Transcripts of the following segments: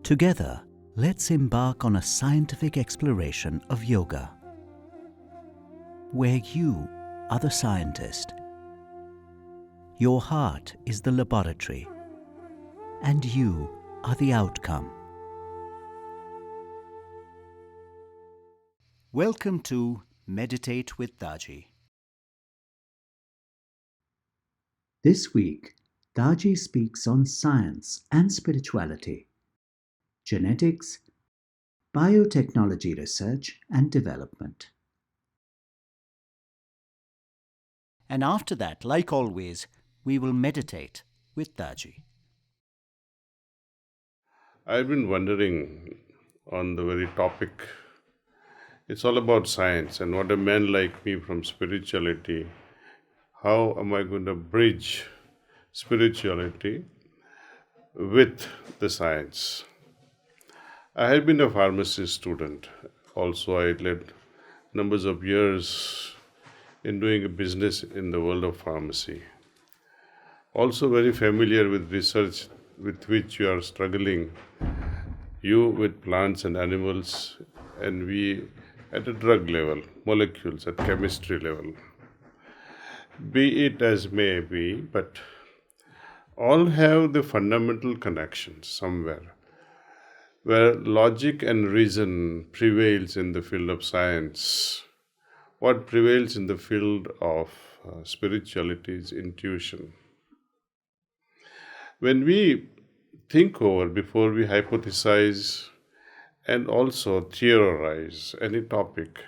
Together, let's embark on a scientific exploration of yoga, where you are the scientist, your heart is the laboratory, and you are the outcome. Welcome to Meditate with Daaji. This week, Daaji speaks on science and spirituality, genetics, biotechnology research and development. And after that, like always, we will meditate with Daaji. I've been wondering on the very topic. It's all about science and what a man like me from spirituality, how am I going to bridge spirituality with the science? I had been a pharmacy student. Also, I led numbers of years in doing a business in the world of pharmacy. Also very familiar with research with which you are struggling, you with plants and animals, and we at a drug level, molecules at chemistry level. Be it as may be, but all have the fundamental connections somewhere, where logic and reason prevails in the field of science. What prevails in the field of spirituality is intuition. When we think over before we hypothesize and also theorize any topic,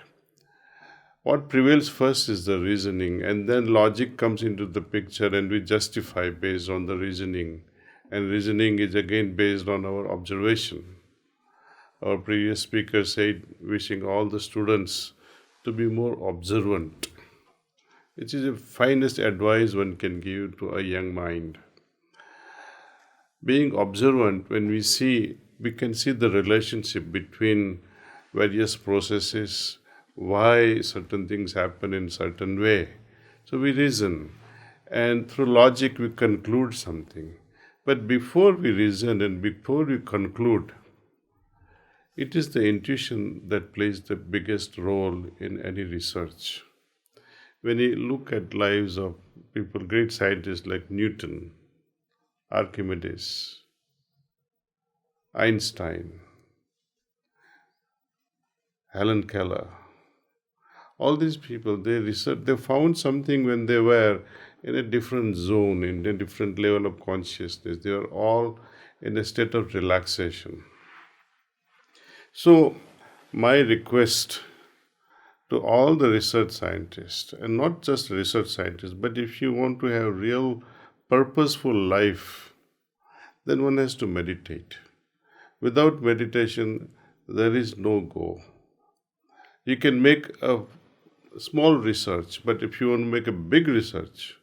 what prevails first is the reasoning, and then logic comes into the picture and we justify based on the reasoning. And reasoning is again based on our observation. Our previous speaker said, wishing all the students to be more observant, which is the finest advice one can give to a young mind. Being observant, when we can see the relationship between various processes, why certain things happen in certain way. So we reason, and through logic we conclude something. But before we reason and before we conclude, it is the intuition that plays the biggest role in any research. When you look at lives of people, great scientists like Newton, Archimedes, Einstein, Helen Keller, all these people, they found something when they were in a different zone, in a different level of consciousness. They were all in a state of relaxation. So, my request to all the research scientists, and not just research scientists, but if you want to have real purposeful life, then one has to meditate. Without meditation, there is no go. You can make a small research, but if you want to make a big research,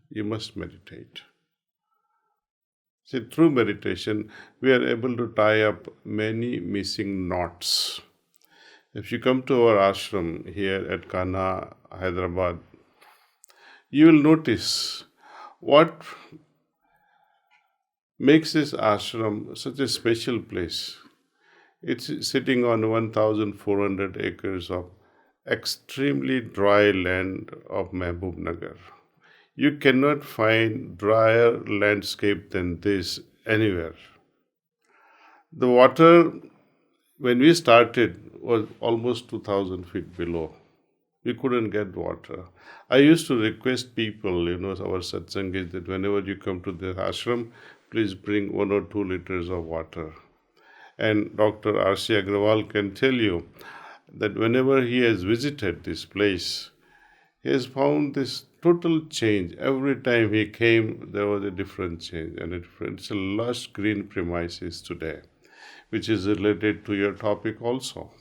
you must meditate. See, through meditation, we are able to tie up many missing knots. If you come to our ashram here at Kanha, Hyderabad, you will notice what makes this ashram such a special place. It's sitting on 1,400 acres of extremely dry land of Mehboob. You cannot find drier landscape than this anywhere. The water, when we started, was almost 2,000 feet below. We couldn't get water. I used to request people, our satsangis, that whenever you come to the ashram, please bring 1 or 2 liters of water. And Dr. R.C. Agrawal can tell you that whenever he has visited this place, he has found this total change. Every time he came, there was a different change. And it's a lush green premises today, which is related to your topic also.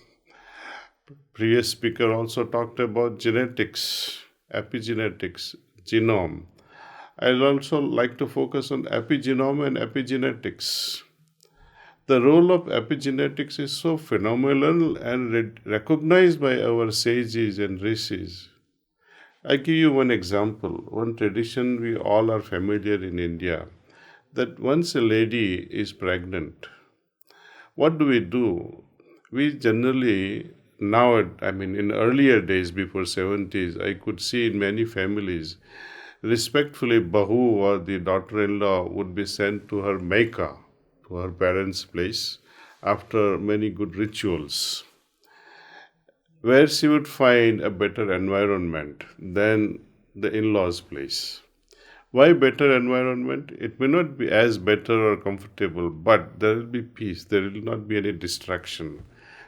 Previous speaker also talked about genetics, epigenetics, genome. I'd also like to focus on epigenome and epigenetics. The role of epigenetics is so phenomenal and recognized by our sages and rishis. I give you one example, one tradition we all are familiar in India, that once a lady is pregnant, What do? We generally now, I mean, in earlier days before 70s, I could see in many families, respectfully, Bahu or the daughter-in-law would be sent to her Maika, to her parents' place, after many good rituals, where she would find a better environment than the in-laws' place. Why better environment? It may not be as better or comfortable, but there will be peace. There will not be any distraction,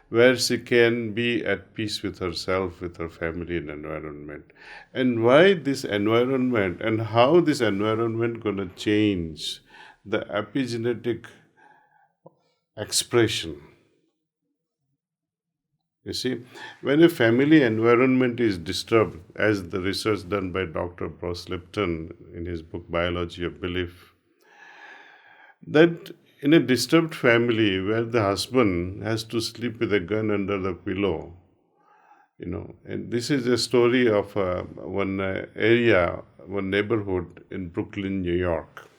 where she can be at peace with herself, with her family and environment. And why this environment and how this environment going to change the epigenetic expression. You see, when a family environment is disturbed, as the research done by Dr. Bruce Lipton in his book Biology of Belief, that in a disturbed family where the husband has to sleep with a gun under the pillow, and this is a story of one area, one neighborhood in Brooklyn, New York,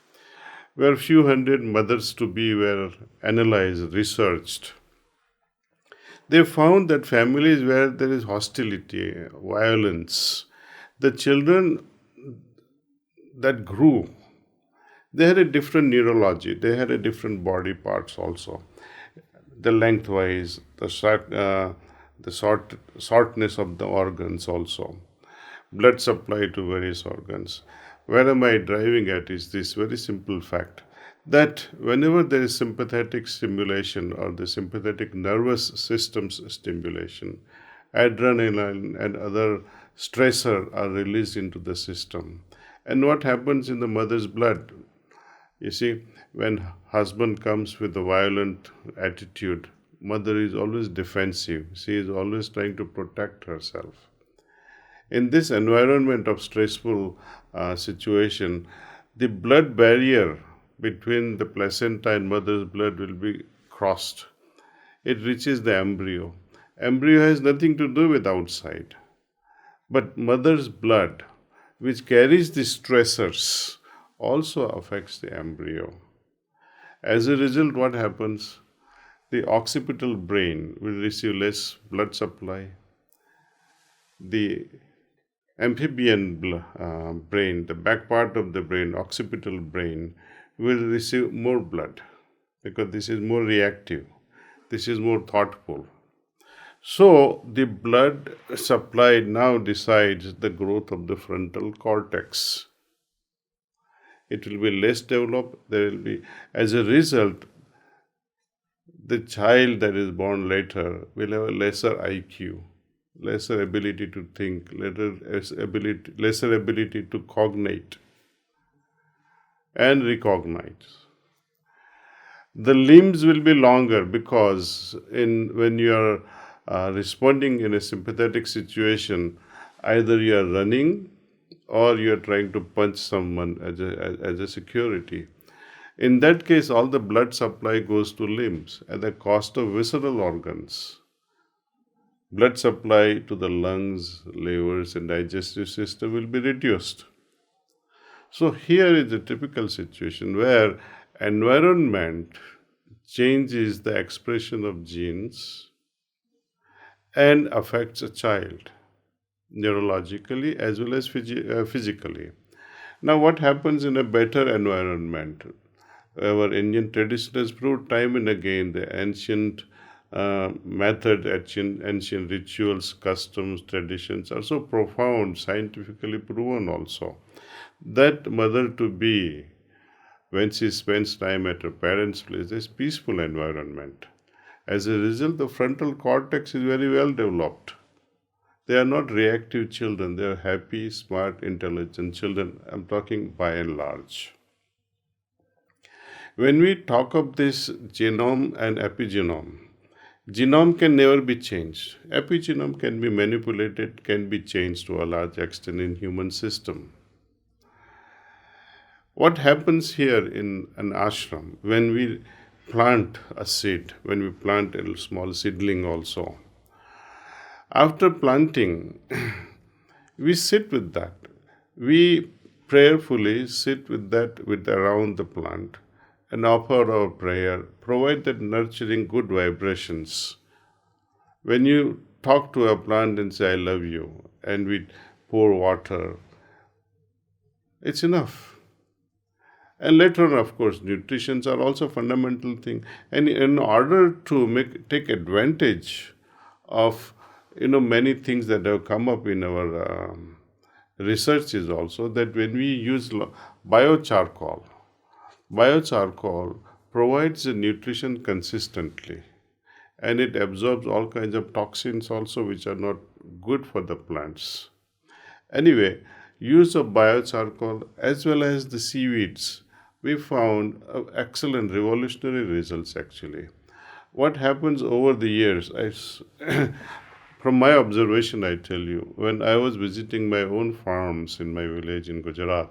where a few hundred mothers to be were analyzed, researched. They found that families where there is hostility, violence, the children that grew, they had a different neurology, they had a different body parts also. The lengthwise, shortness of the organs also, blood supply to various organs. Where am I driving at is this very simple fact that whenever there is sympathetic stimulation or the sympathetic nervous system's stimulation, adrenaline and other stressor are released into the system. And what happens in the mother's blood? You see, when husband comes with a violent attitude, mother is always defensive. She is always trying to protect herself. In this environment of stressful situation, the blood barrier between the placenta and mother's blood will be crossed. It reaches the embryo. Embryo has nothing to do with outside. But mother's blood, which carries the stressors, also affects the embryo. As a result, what happens? The occipital brain will receive less blood supply. The amphibian brain, the back part of the brain, occipital brain, will receive more blood because this is more reactive, this is more thoughtful. So the blood supply now decides the growth of the frontal cortex. It will be less developed. There will be, as a result, the child that is born later will have a lesser IQ, lesser ability to think, lesser ability to cognate and recognize. The limbs will be longer because when you are responding in a sympathetic situation, either you are running or you are trying to punch someone as a security. In that case, all the blood supply goes to limbs at the cost of visceral organs. Blood supply to the lungs, livers, and digestive system will be reduced. So here is a typical situation where environment changes the expression of genes and affects a child neurologically as well as physically. Now, what happens in a better environment? Our Indian tradition has proved time and again the ancient method, ancient rituals, customs, traditions are so profound, scientifically proven also, that mother to be, when she spends time at her parents' place, there's peaceful environment. As a result, the frontal cortex is very well developed. They are not reactive children. They are happy, smart, intelligent children. I'm talking by and large. When we talk of this genome and epigenome, genome can never be changed. Epigenome can be manipulated, can be changed to a large extent in human system. What happens here in an ashram when we plant a seed, when we plant a small seedling also? After planting, we sit with that. We prayerfully sit with that, with around the plant, and offer our prayer, provide that nurturing good vibrations. When you talk to a plant and say, I love you, and we pour water, it's enough. And later on, of course, nutritions are also fundamental thing. And in order to take advantage of many things that have come up in our research is also that when we use biochar provides the nutrition consistently, and it absorbs all kinds of toxins also which are not good for the plants. Anyway, use of biocharcoal as well as the seaweeds, we found excellent revolutionary results actually. What happens over the years, from my observation, I tell you, when I was visiting my own farms in my village in Gujarat,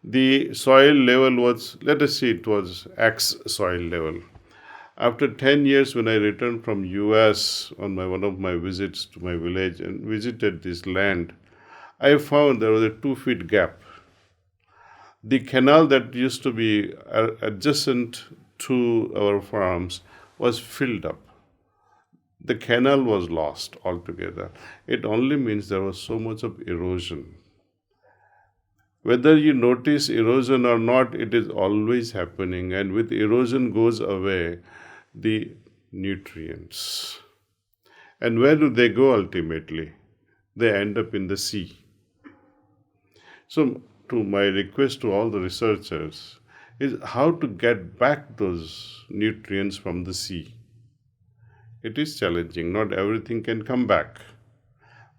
the soil level was, let us say, it was X soil level. After 10 years, when I returned from US on one of my visits to my village and visited this land, I found there was a 2 feet gap. The canal that used to be adjacent to our farms was filled up. The canal was lost altogether. It only means there was so much of erosion. Whether you notice erosion or not, it is always happening, and with erosion goes away the nutrients. And where do they go ultimately? They end up in the sea. So, to my request to all the researchers is how to get back those nutrients from the sea. It is challenging. Not everything can come back.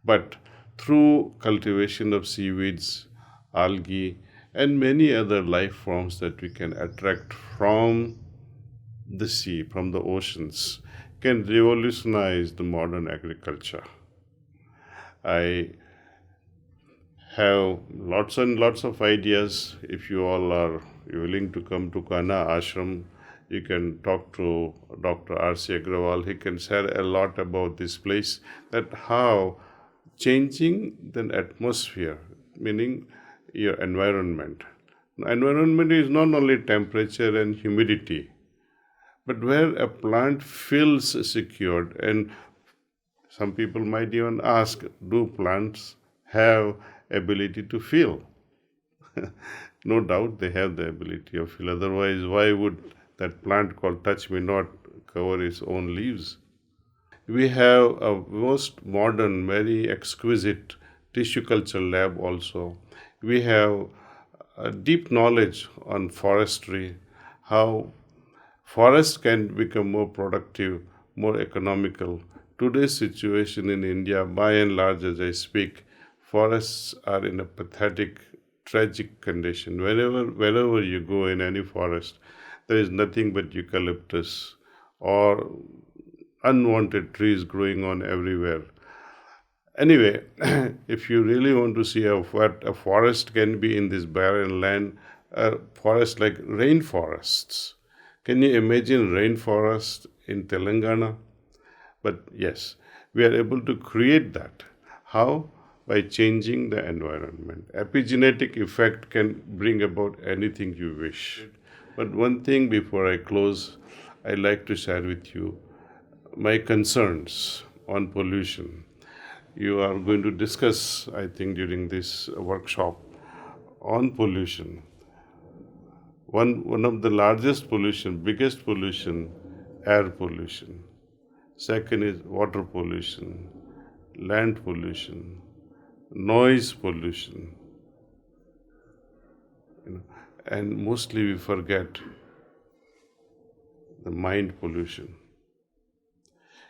But through cultivation of seaweeds, algae, and many other life forms that we can attract from the sea, from the oceans, can revolutionize the modern agriculture. I have lots and lots of ideas. If you all are willing to come to Kana Ashram, you can talk to Dr. R.C. Agrawal. He can share a lot about this place, that how changing the atmosphere, meaning your environment. Environment is not only temperature and humidity, but where a plant feels secured. And some people might even ask, do plants have ability to feel? No doubt they have the ability of feel. Otherwise, why would that plant called Touch Me Not cover its own leaves? We have a most modern, very exquisite tissue culture lab also. We have a deep knowledge on forestry, how forests can become more productive, more economical. Today's situation in India, by and large, as I speak, forests are in a pathetic, tragic condition. Wherever you go in any forest, there is nothing but eucalyptus or unwanted trees growing on everywhere. Anyway, if you really want to see what a forest can be in this barren land, a forest like rainforests. Can you imagine rainforest in Telangana? But yes, we are able to create that. How? By changing the environment. Epigenetic effect can bring about anything you wish. But one thing before I close, I'd like to share with you my concerns on pollution. You are going to discuss, I think, during this workshop on pollution. One of the largest pollution, biggest pollution, air pollution. Second is water pollution, land pollution, noise pollution. And mostly we forget the mind pollution.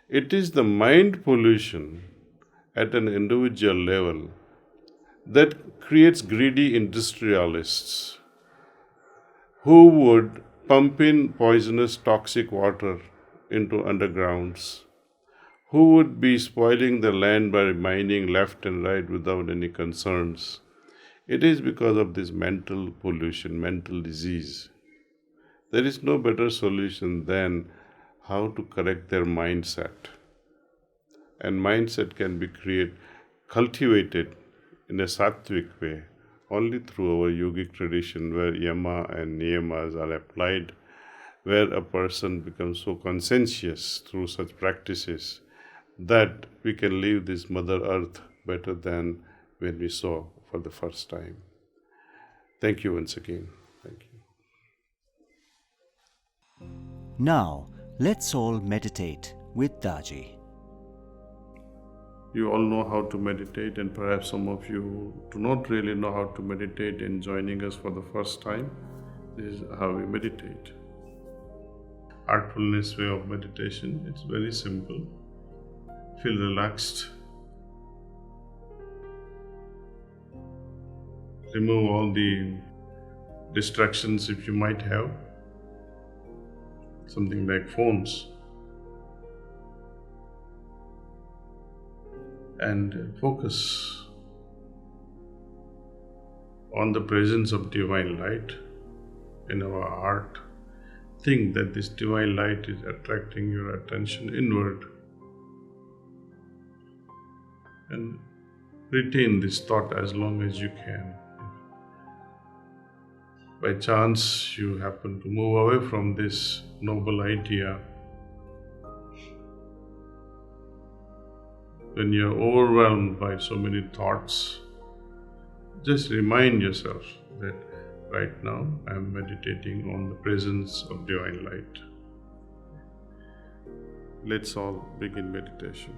It is the mind pollution at an individual level that creates greedy industrialists who would pump in poisonous toxic water into undergrounds, who would be spoiling the land by mining left and right without any concerns. It is because of this mental pollution, mental disease. There is no better solution than how to correct their mindset. And mindset can be cultivated in a sattvic way only through our yogic tradition, where yama and niyamas are applied, where a person becomes so conscientious through such practices that we can leave this Mother Earth better than when we saw for the first time. Thank you once again. Thank you. Now, let's all meditate with Daaji. You all know how to meditate, and perhaps some of you do not really know how to meditate and joining us for the first time. This is how we meditate. Heartfulness way of meditation. It's very simple. Feel relaxed. Remove all the distractions if you might have. Something like phones. And focus on the presence of divine light in our heart. Think that this divine light is attracting your attention inward, and retain this thought as long as you can. By chance you happen to move away from this noble idea, when you're overwhelmed by so many thoughts, just remind yourself that right now I am meditating on the presence of divine light. Let's all begin meditation.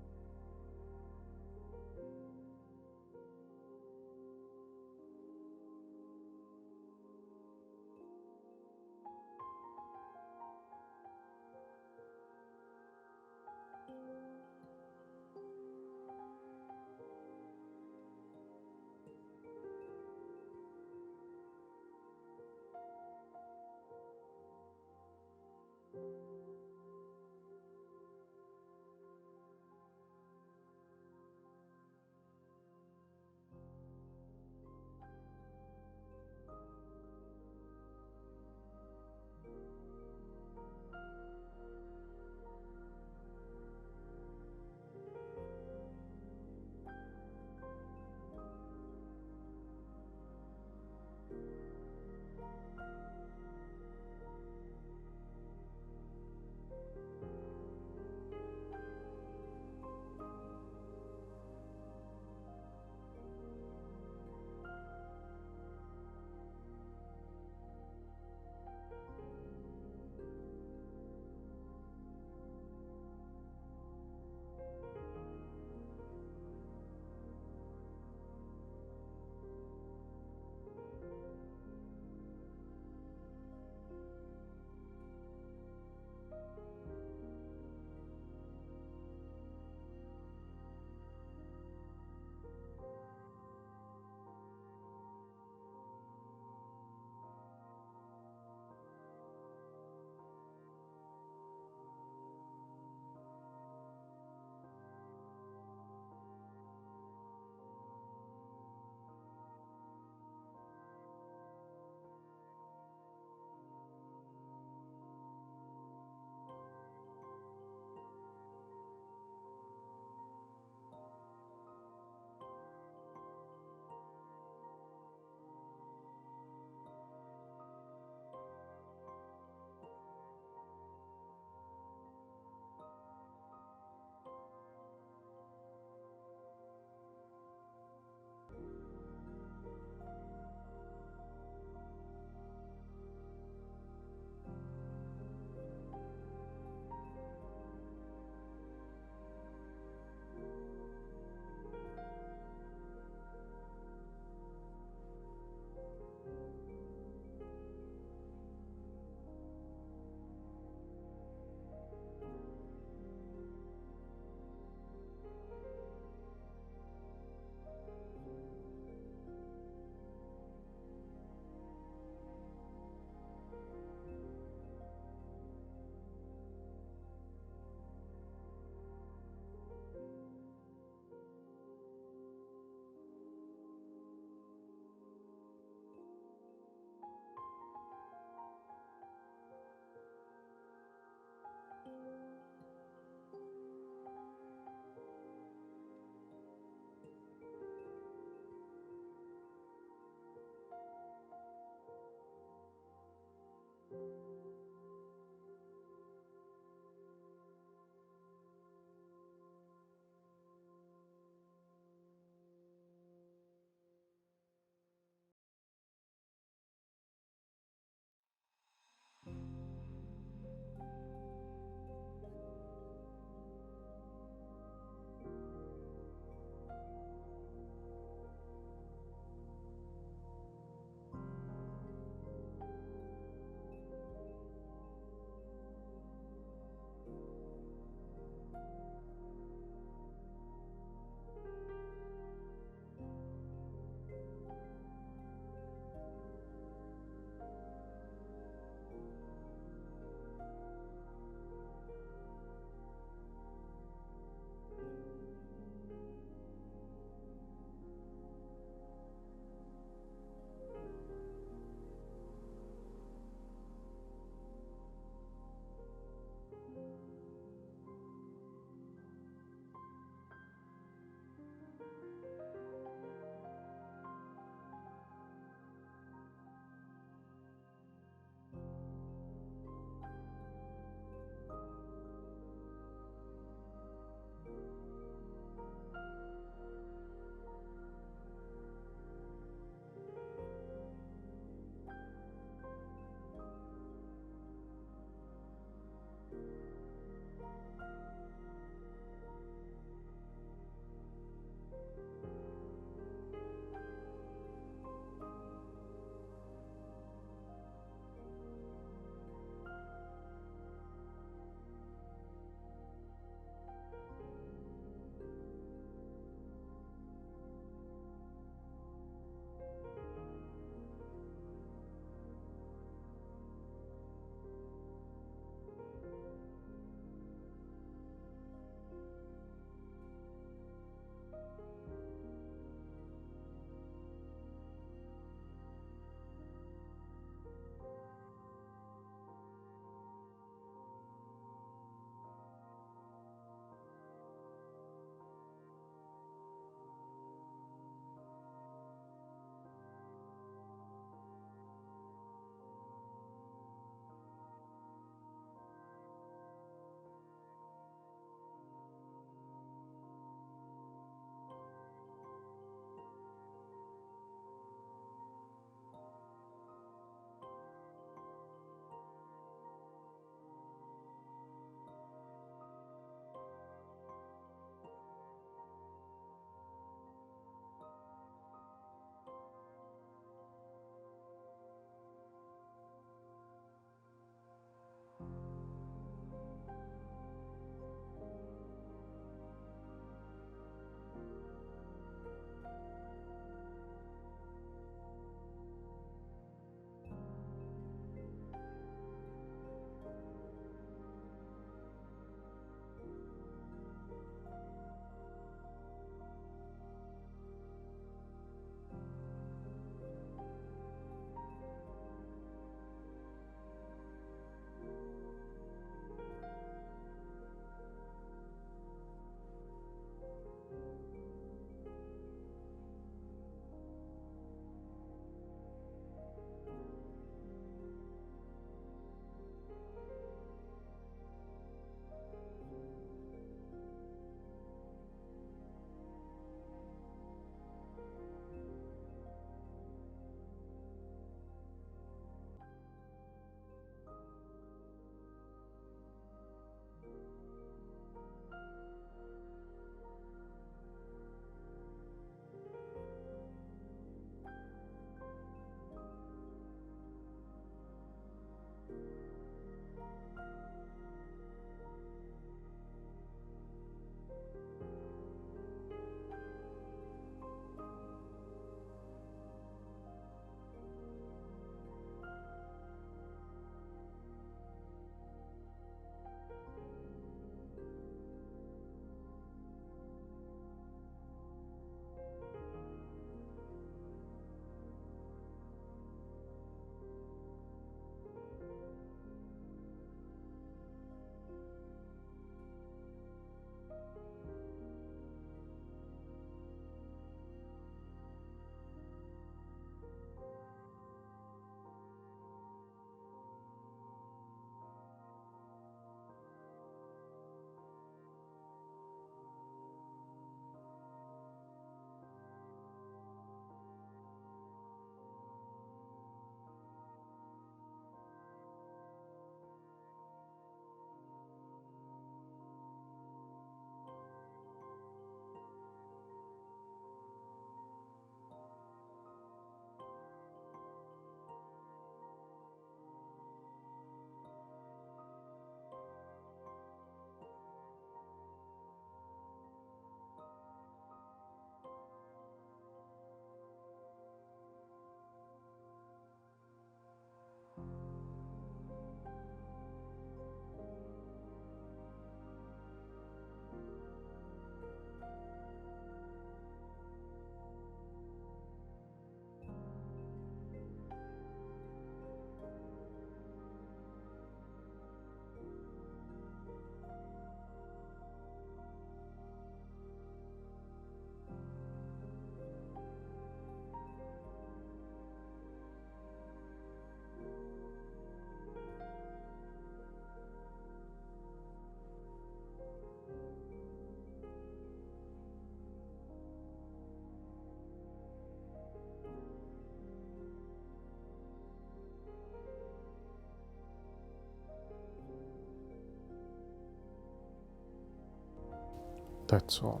That's all.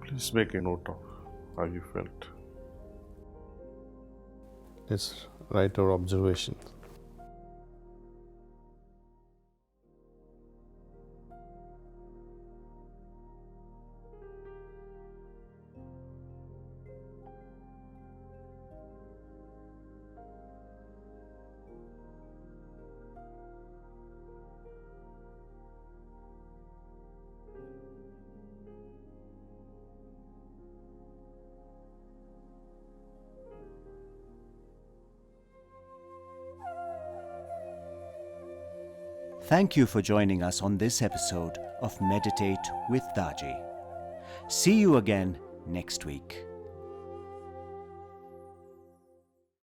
Please make a note of how you felt. Let's write our observations. Thank you for joining us on this episode of Meditate with Daaji. See you again next week.